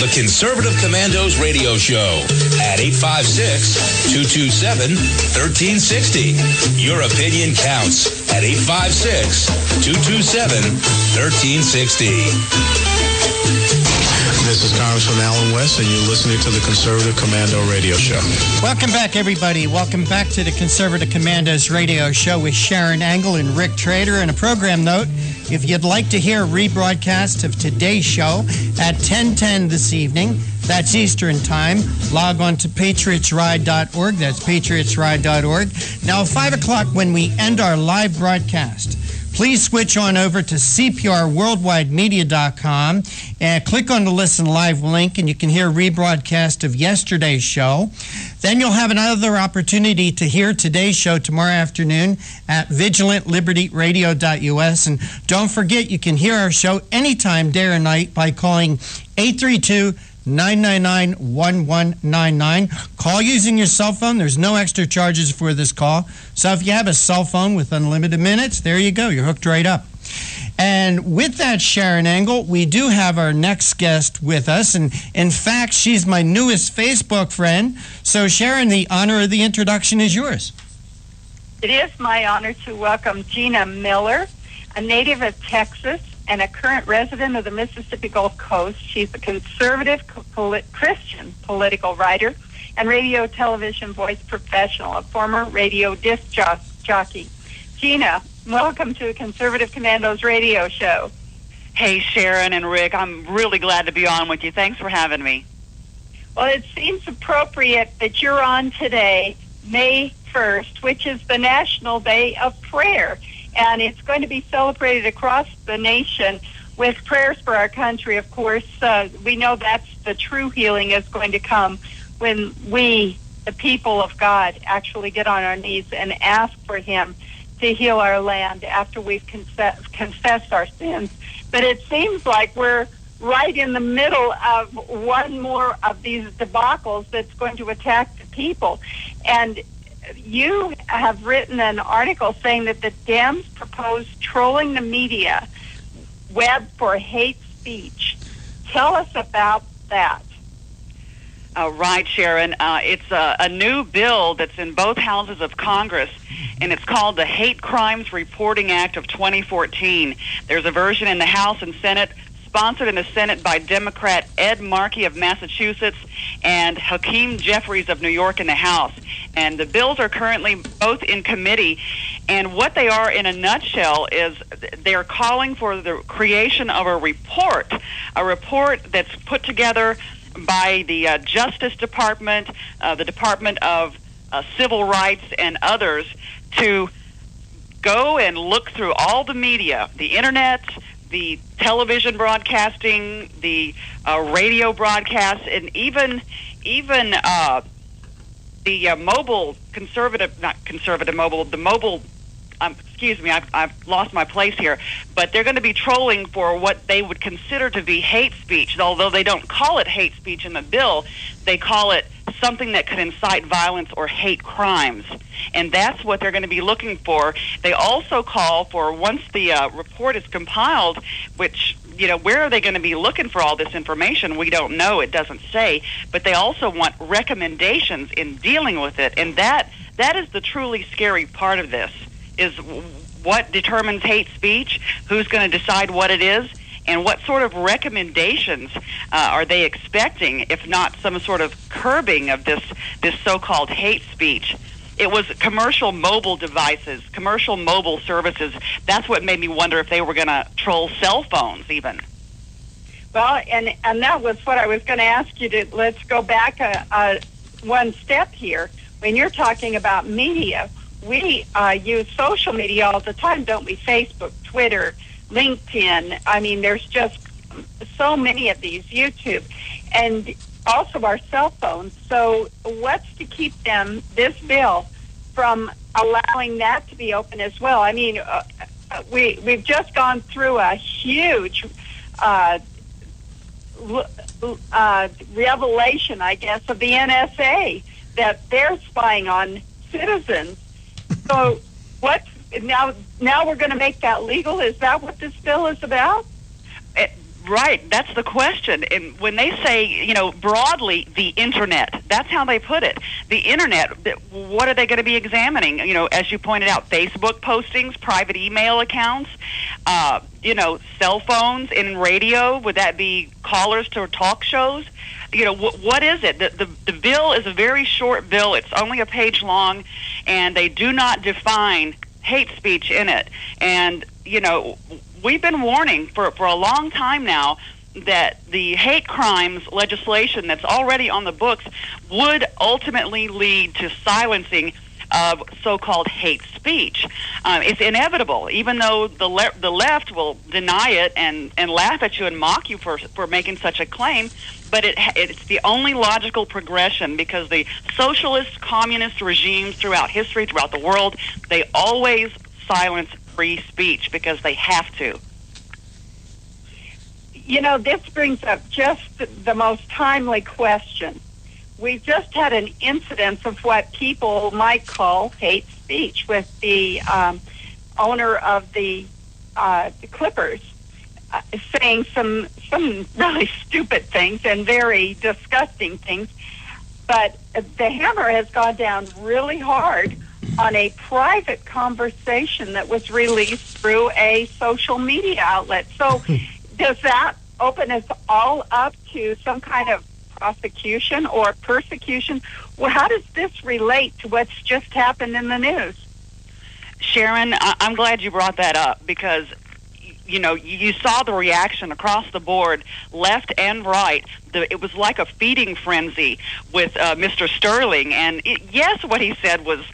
the Conservative Commandos radio show at 856-227-1360. Your opinion counts at 856-227-1360. This is Congressman Alan West, and you're listening to the Conservative Commando Radio Show. Welcome back, everybody. Welcome back to the Conservative Commandos Radio Show with Sharron Angle and Rick Trader. And a program note, if you'd like to hear a rebroadcast of today's show at 10:10 this evening, that's Eastern Time, log on to patriotsride.org. That's patriotsride.org. Now, at 5 o'clock when we end our live broadcast, please switch on over to cprworldwidemedia.com and click on the Listen Live link, and you can hear a rebroadcast of yesterday's show. Then you'll have another opportunity to hear today's show tomorrow afternoon at vigilantlibertyradio.us. And don't forget, you can hear our show anytime, day or night, by calling 832-999-1199. Call using your cell phone. There's no extra charges for this call. So if you have a cell phone with unlimited minutes, there you go. You're hooked right up. And with that, Sharron Angle, we do have our next guest with us. And in fact, she's my newest Facebook friend. So Sharron, the honor of the introduction is yours. It is my honor to welcome Gina Miller, a native of Texas and a current resident of the Mississippi Gulf Coast. She's a conservative Christian political writer and radio television voice professional, a former radio disc jockey. Gina, welcome to the Conservative Commandos radio show. Hey, Sharron and Rick, I'm really glad to be on with you. Thanks for having me. Well, it seems appropriate that you're on today, May 1st, which is the National Day of Prayer. And it's going to be celebrated across the nation with prayers for our country. Of course, we know that's the true healing is going to come when we, the people of God, actually get on our knees and ask for Him to heal our land after we've confessed our sins. But it seems like we're right in the middle of one more of these debacles that's going to attack the people. And you have written an article saying that the Dems propose trolling the media web for hate speech. Tell us about that. Right, Sharron. It's a new bill that's in both houses of Congress, and it's called the Hate Crimes Reporting Act of 2014. There's a version in the House and Senate, sponsored in the Senate by Democrat Ed Markey of Massachusetts and Hakeem Jeffries of New York in the House. And the bills are currently both in committee. And what they are in a nutshell is they're calling for the creation of a report that's put together by the Justice Department, the Department of Civil Rights, and others to go and look through all the media, the internet, the television broadcasting, the radio broadcasts, and even the mobile excuse me, I've lost my place here, but they're going to be trolling for what they would consider to be hate speech. Although they don't call it hate speech in the bill, they call it something that could incite violence or hate crimes. And that's what they're going to be looking for. They also call for, once the report is compiled, which, where are they going to be looking for all this information? We don't know. It doesn't say. But they also want recommendations in dealing with it. And that is the truly scary part of this, is what determines hate speech, who's going to decide what it is, and what sort of recommendations are they expecting, if not some sort of curbing of this so-called hate speech. It was commercial mobile devices, commercial mobile services. That's what made me wonder if they were going to troll cell phones even. Well, and that was what I was going to ask you to. Let's go back one step here. When you're talking about media, we use social media all the time, don't we? Facebook, Twitter, LinkedIn. I mean, there's just so many of these, YouTube, and also our cell phones. So what's to keep this bill, from allowing that to be open as well? I mean, we've just gone through a huge revelation, I guess, of the NSA, that they're spying on citizens. So now we're going to make that legal? Is that what this bill is about? Right, that's the question. And when they say, broadly, the Internet, that's how they put it. The Internet, what are they going to be examining? As you pointed out, Facebook postings, private email accounts, cell phones and radio. Would that be callers to talk shows? What is it? The bill is a very short bill. It's only a page long, and they do not define hate speech in it. And, we've been warning for a long time now that the hate crimes legislation that's already on the books would ultimately lead to silencing of so-called hate speech. It's inevitable, even though the left will deny it and laugh at you and mock you for making such a claim. But it's the only logical progression, because the socialist, communist regimes throughout history, throughout the world, they always silence free speech because they have to. This brings up just the most timely question. We've just had an incidence of what people might call hate speech with the owner of the Clippers saying some really stupid things and very disgusting things. But the hammer has gone down really hard on a private conversation that was released through a social media outlet. So does that open us all up to some kind of prosecution or persecution? Well, how does this relate to what's just happened in the news? Sharron, I'm glad you brought that up, because you saw the reaction across the board, left and right. It was like a feeding frenzy with Mr. Sterling. And yes, what he said was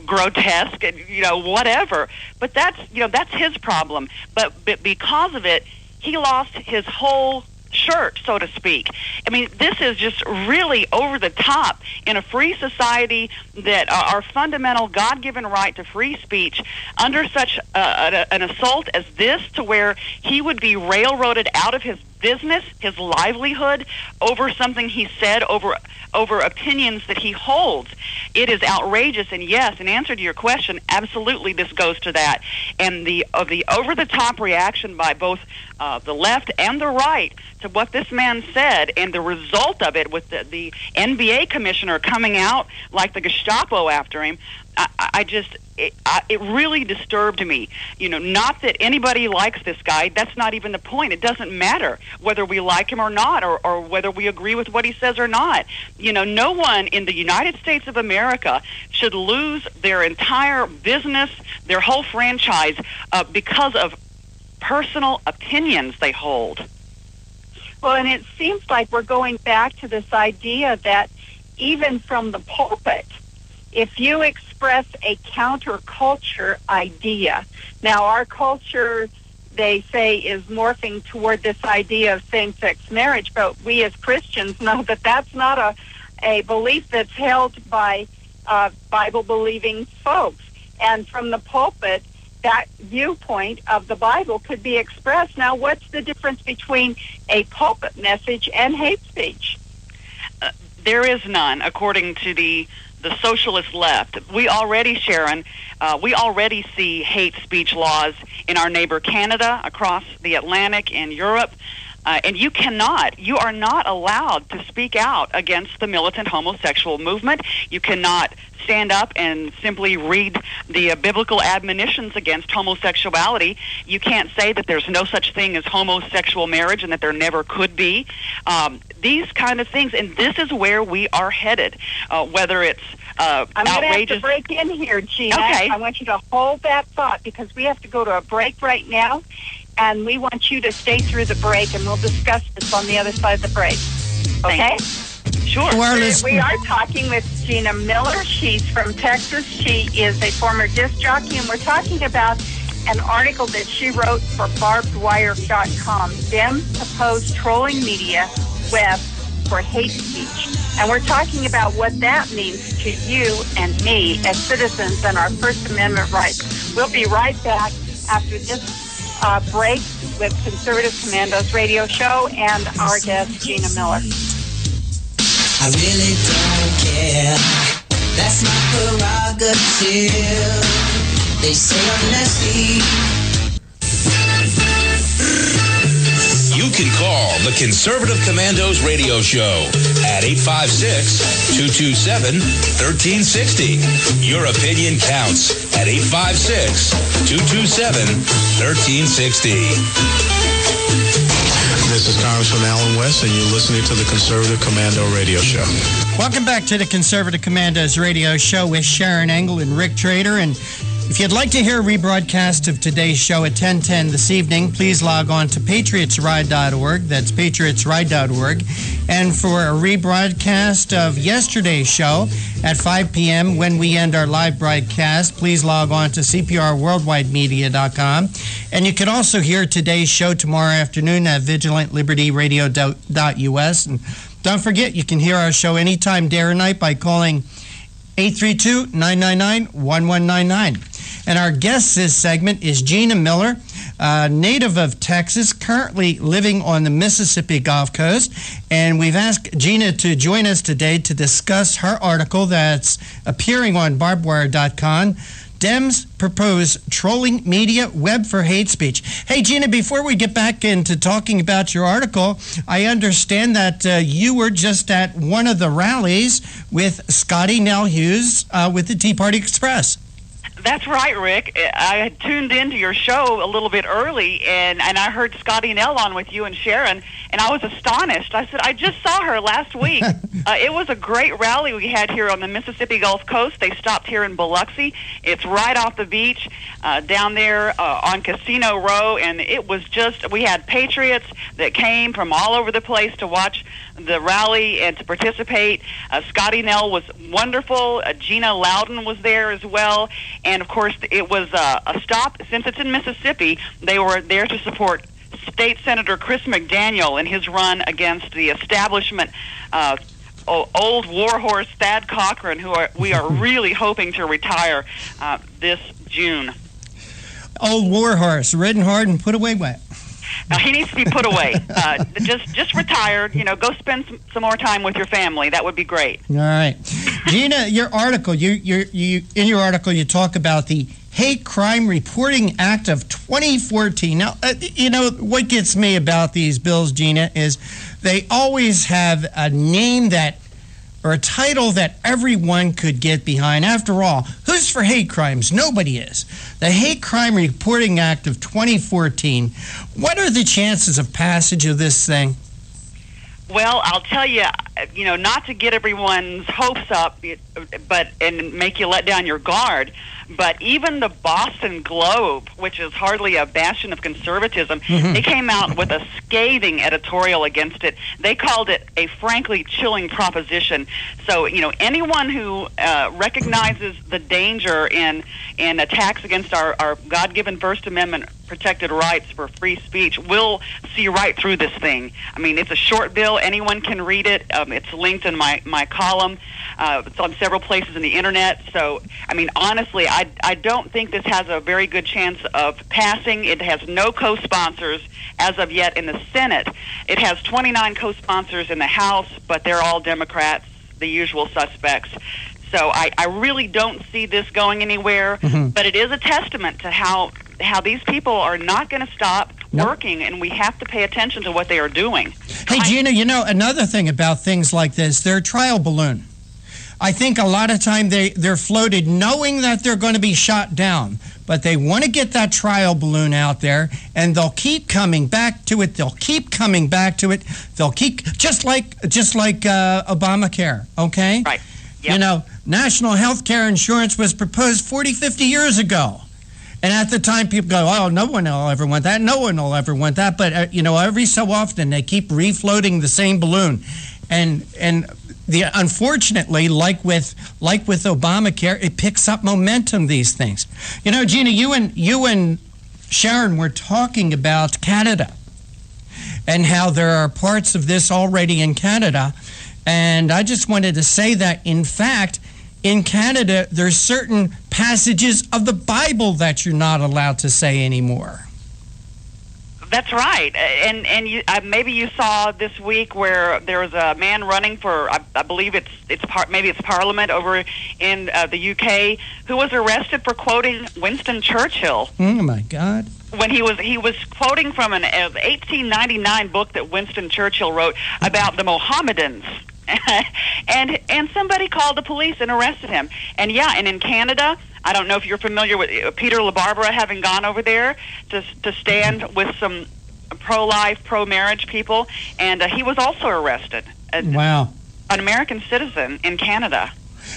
grotesque and whatever. But that's his problem. But because of it, he lost his whole shirt, so to speak. I mean, this is just really over the top in a free society, that our fundamental God-given right to free speech under such an assault as this, to where he would be railroaded out of his business, his livelihood, over something he said, over opinions that he holds. It is outrageous. And yes, in answer to your question, absolutely this goes to that. And the over-the-top reaction by both the left and the right to what this man said, and the result of it with the NBA commissioner coming out like the Gestapo after him, it really disturbed me. Not that anybody likes this guy. That's not even the point. It doesn't matter whether we like him or not, or whether we agree with what he says or not. No one in the United States of America should lose their entire business, their whole franchise, because of personal opinions they hold. Well, and it seems like we're going back to this idea that even from the pulpit, if you express a counterculture idea, now our culture, they say, is morphing toward this idea of same-sex marriage, but we as Christians know that that's not a belief that's held by Bible-believing folks. And from the pulpit, that viewpoint of the Bible could be expressed. Now, what's the difference between a pulpit message and hate speech? There is none, according to the socialist left. We already, Sharron, we already see hate speech laws in our neighbor Canada, across the Atlantic, in Europe. And you are not allowed to speak out against the militant homosexual movement. You cannot stand up and simply read the biblical admonitions against homosexuality. You can't say that there's no such thing as homosexual marriage and that there never could be. These kind of things, and this is where we are headed, whether it's I'm going to have to outrageous... break in here, Gina. Okay. I want you to hold that thought, because we have to go to a break right now, and we want you to stay through the break, and we'll discuss this on the other side of the break. Okay? Sure. We are talking with Gina Miller. She's from Texas. She is a former disc jockey, and we're talking about an article that she wrote for barbedwire.com, Dem Oppose Trolling Media Web for Hate Speech. And we're talking about what that means to you and me as citizens and our First Amendment rights. We'll be right back after this break with Conservative Commandos radio show and our guest, Gina Miller. I really don't care. That's my prerogative. They say I'm nasty. You can the Conservative Commandos radio show at 856-227-1360. Your opinion counts at 856-227-1360. This is Congressman Alan West, and you're listening to the Conservative Commando Radio Show. Welcome back to the Conservative Commandos Radio Show with Sharron Engel and Rick Trader. And if you'd like to hear a rebroadcast of today's show at 10:10 this evening, please log on to patriotsride.org. That's patriotsride.org. And for a rebroadcast of yesterday's show at 5 p.m. when we end our live broadcast, please log on to cprworldwidemedia.com. And you can also hear today's show tomorrow afternoon at vigilantlibertyradio.us. And don't forget, you can hear our show anytime, day or night, by calling 832-999-1199. And our guest this segment is Gina Miller, native of Texas, currently living on the Mississippi Gulf Coast. And we've asked Gina to join us today to discuss her article that's appearing on barbedwire.com. Dems propose trolling media web for hate speech. Hey, Gina, before we get back into talking about your article, I understand that you were just at one of the rallies with Scotty Nell Hughes with the Tea Party Express. That's right, Rick. I had tuned into your show a little bit early, and I heard Scotty Nell on with you and Sharron, and I was astonished. I said, I just saw her last week. It was a great rally we had here on the Mississippi Gulf Coast. They stopped here in Biloxi. It's right off the beach down there on Casino Row, and it was just, we had patriots that came from all over the place to watch the rally and to participate. Scotty Nell was wonderful. Gina Loudon was there as well. And, of course, it was a stop. Since it's in Mississippi, they were there to support State Senator Chris McDaniel in his run against the establishment old warhorse Thad Cochran, who we are really hoping to retire this June. Old warhorse, ridden hard and put away wet. He needs to be put away. Just retired. You know, go spend some more time with your family. That would be great. All right, Gina, your article. You in your article you talk about the Hate Crime Reporting Act of 2014. Now, you know what gets me about these bills, Gina, is they always have a name that, or a title that everyone could get behind. After all, who's for hate crimes? Nobody is. The Hate Crime Reporting Act of 2014. What are the chances of passage of this thing? Well, I'll tell you, not to get everyone's hopes up, and make you let down your guard, but even the Boston Globe, which is hardly a bastion of conservatism, they came out with a scathing editorial against it. They called it a frankly chilling proposition. So, anyone who recognizes the danger in attacks against our God-given First Amendment protected rights for free speech will see right through this thing. I mean, it's a short bill. Anyone can read it. It's linked in my column. It's on several places in the internet. So, I mean, honestly, I don't think this has a very good chance of passing. It has no co-sponsors as of yet in the Senate. It has 29 co-sponsors in the House, but they're all Democrats, the usual suspects. So I really don't see this going anywhere, but it is a testament to how these people are not going to stop working, and we have to pay attention to what they are doing. Hey, Gina, another thing about things like this, they're a trial balloon. I think a lot of time they're floated knowing that they're going to be shot down, but they want to get that trial balloon out there, and they'll keep coming back to it. They'll keep coming back to it. They'll keep just like Obamacare, okay? Right. Yep. National health care insurance was proposed 40, 50 years ago. And at the time, people go, oh, no one will ever want that. No one will ever want that. But, every so often, they keep refloating the same balloon. And unfortunately, like with Obamacare, it picks up momentum, these things. Gina, you and Sharron were talking about Canada and how there are parts of this already in Canada. And I just wanted to say that, in fact, in Canada, there's certain passages of the Bible that you're not allowed to say anymore. That's right, and you, maybe you saw this week where there was a man running for, I believe it's Parliament over in the UK, who was arrested for quoting Winston Churchill. Oh my God! when he was quoting from an 1899 book that Winston Churchill wrote about the Mohammedans. and somebody called the police and arrested him. And in Canada, I don't know if you're familiar with Peter LaBarbera having gone over there to stand with some pro-life, pro-marriage people, and he was also arrested. Wow. An American citizen in Canada.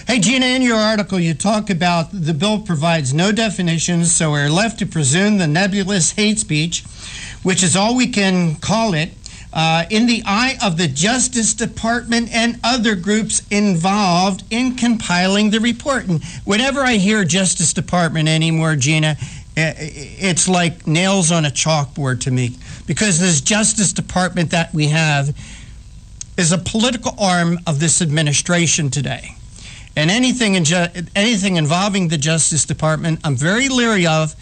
Hey, Gina, in your article, you talk about the bill provides no definitions, so we're left to presume the nebulous hate speech, which is all we can call it, in the eye of the Justice Department and other groups involved in compiling the report. And whenever I hear Justice Department anymore, Gina, it's like nails on a chalkboard to me, because this Justice Department that we have is a political arm of this administration today. And anything involving the Justice Department, I'm very leery of,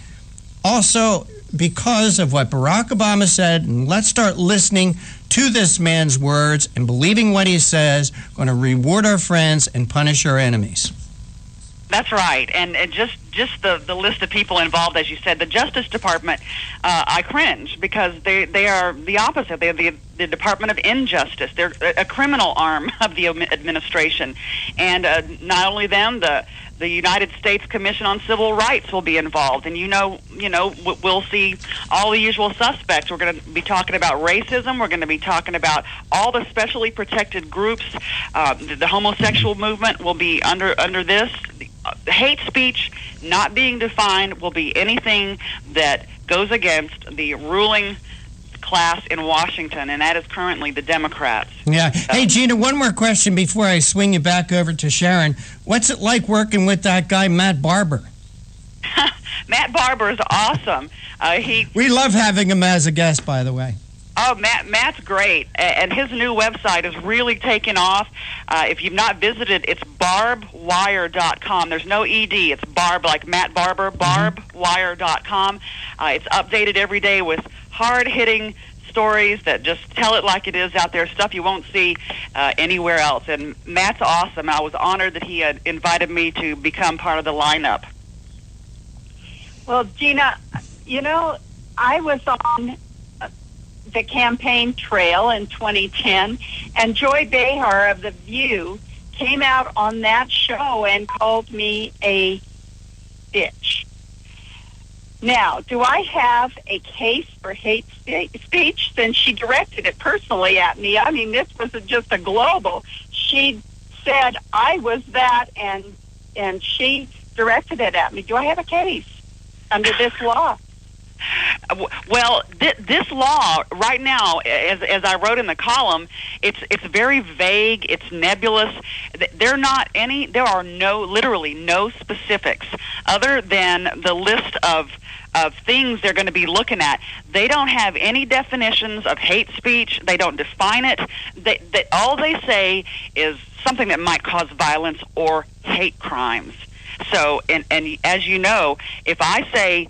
also because of what Barack Obama said. And let's start listening to this man's words and believing what he says. Going to reward our friends and punish our enemies. That's right, and just the list of people involved, as you said, the Justice Department, I cringe, because they are the opposite. They're the Department of Injustice. They're a criminal arm of the administration, and not only them, the United States Commission on Civil Rights will be involved, and we'll see all the usual suspects. We're going to be talking about racism. We're going to be talking about all the specially protected groups. The homosexual movement will be under this. The hate speech not being defined will be anything that goes against the ruling class in Washington, and that is currently the Democrats. Yeah. Hey, Gina, one more question before I swing you back over to Sharron. What's it like working with that guy, Matt Barber? Matt Barber is awesome. We love having him as a guest, by the way. Oh, Matt's great, and his new website is really taking off. If you've not visited, it's barbwire.com. There's no ED. It's Barb, like Matt Barber, barbwire.com. It's updated every day with hard-hitting stories that just tell it like it is out there, stuff you won't see anywhere else. And Matt's awesome. I was honored that he had invited me to become part of the lineup. Well, Gina, I was on the campaign trail in 2010, and Joy Behar of The View came out on that show and called me a bitch. Now, do I have a case for hate speech? Since she directed it personally at me. I mean, this was just a global. She said I was that, and she directed it at me. Do I have a case under this law? Well, this law right now, as I wrote in the column, it's very vague. It's nebulous. There are literally no specifics other than the list of things they're going to be looking at. They don't have any definitions of hate speech. They don't define it. All they say is something that might cause violence or hate crimes. So, and as you know, if I say,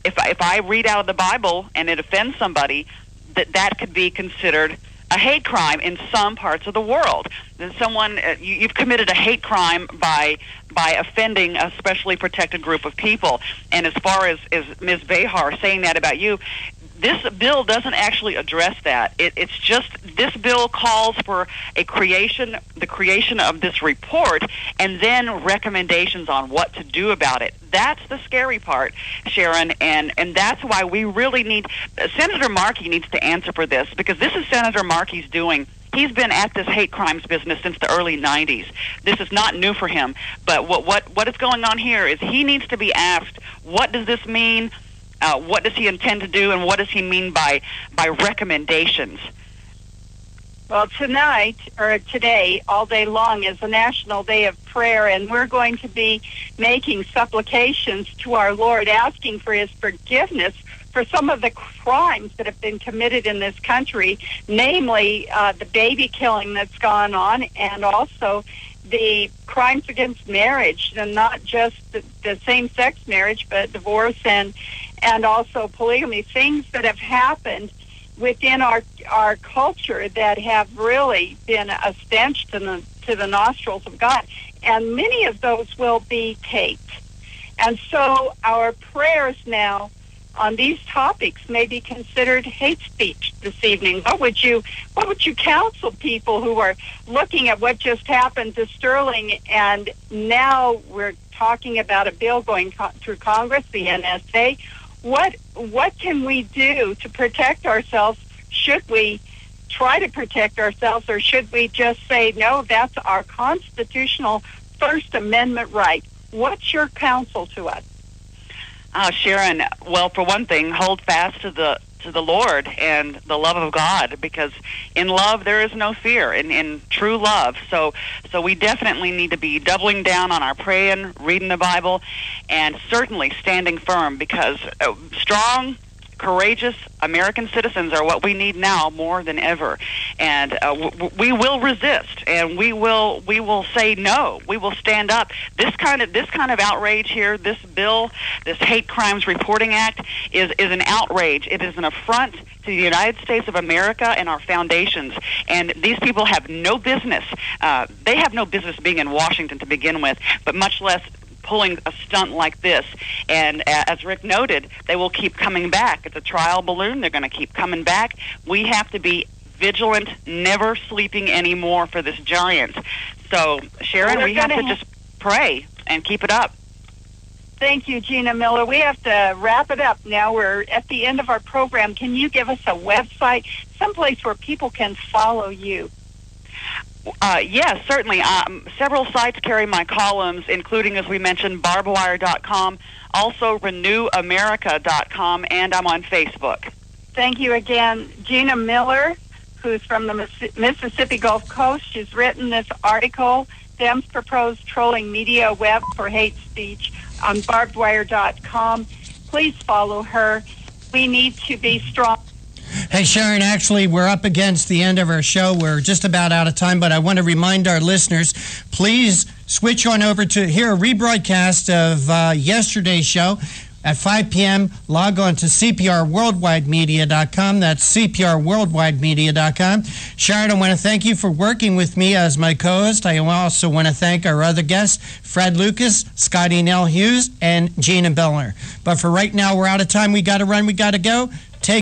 if I read out of the Bible and it offends somebody, that could be considered a hate crime in some parts of the world. Then someone you've committed a hate crime by offending a specially protected group of people. And as far as Ms. Behar saying that about you, this bill doesn't actually address that. It's just this bill calls for the creation of this report and then recommendations on what to do about it. That's the scary part, Sharron, and that's why we really need Senator Markey needs to answer for this, because this is Senator Markey's doing. He's been at this hate crimes business since the early 90s. This is not new for him. But what is going on here is he needs to be asked, what does this mean? What does he intend to do, and what does he mean by recommendations? Well, today, all day long, is a national day of prayer, and we're going to be making supplications to our Lord, asking for his forgiveness for some of the crimes that have been committed in this country, namely the baby killing that's gone on, and also the crimes against marriage, and not just the same-sex marriage, but divorce and also polygamy, things that have happened within our culture that have really been a stench to the nostrils of God. And many of those will be taped. And so our prayers now on these topics may be considered hate speech this evening. What would you counsel people who are looking at what just happened to Sterling, and now we're talking about a bill going through Congress, the NSA? What can we do to protect ourselves? Should we try to protect ourselves, or should we just say, no, that's our constitutional First Amendment right? What's your counsel to us? Sharron, well, for one thing, hold fast to the Lord and the love of God, because in love there is no fear, in true love. So we definitely need to be doubling down on our praying, reading the Bible, and certainly standing firm, because strong, courageous American citizens are what we need now more than ever. And we will resist, and we will say no. We will stand up. This kind of outrage here, this bill, this Hate Crimes Reporting Act, is an outrage. It is an affront to the United States of America and our foundations. And these people have no business. They have no business being in Washington to begin with, but much less pulling a stunt like this. And as Rick noted, they will keep coming back. It's a trial balloon. They're going to keep coming back. We have to be vigilant, never sleeping anymore for this giant. So, Sharron, we have to just pray and keep it up. Thank you, Gina Miller. We have to wrap it up now. We're at the end of our program. Can you give us a website, someplace where people can follow you? Yes, certainly. Several sites carry my columns, including, as we mentioned, barbedwire.com, also renewamerica.com, and I'm on Facebook. Thank you again. Gina Miller, who's from the Mississippi Gulf Coast, she's written this article, Dems Propose Trolling Media Web for Hate Speech, on barbedwire.com. Please follow her. We need to be strong. Hey, Sharron, actually, we're up against the end of our show. We're just about out of time, but I want to remind our listeners, please switch on over to hear a rebroadcast of yesterday's show at 5 p.m. Log on to CPRWorldwideMedia.com. That's CPRWorldwideMedia.com. Sharron, I want to thank you for working with me as my co-host. I also want to thank our other guests, Fred Lucas, Scotty Nell Hughes, and Gina Miller. But for right now, we're out of time. We got to run. We got to go.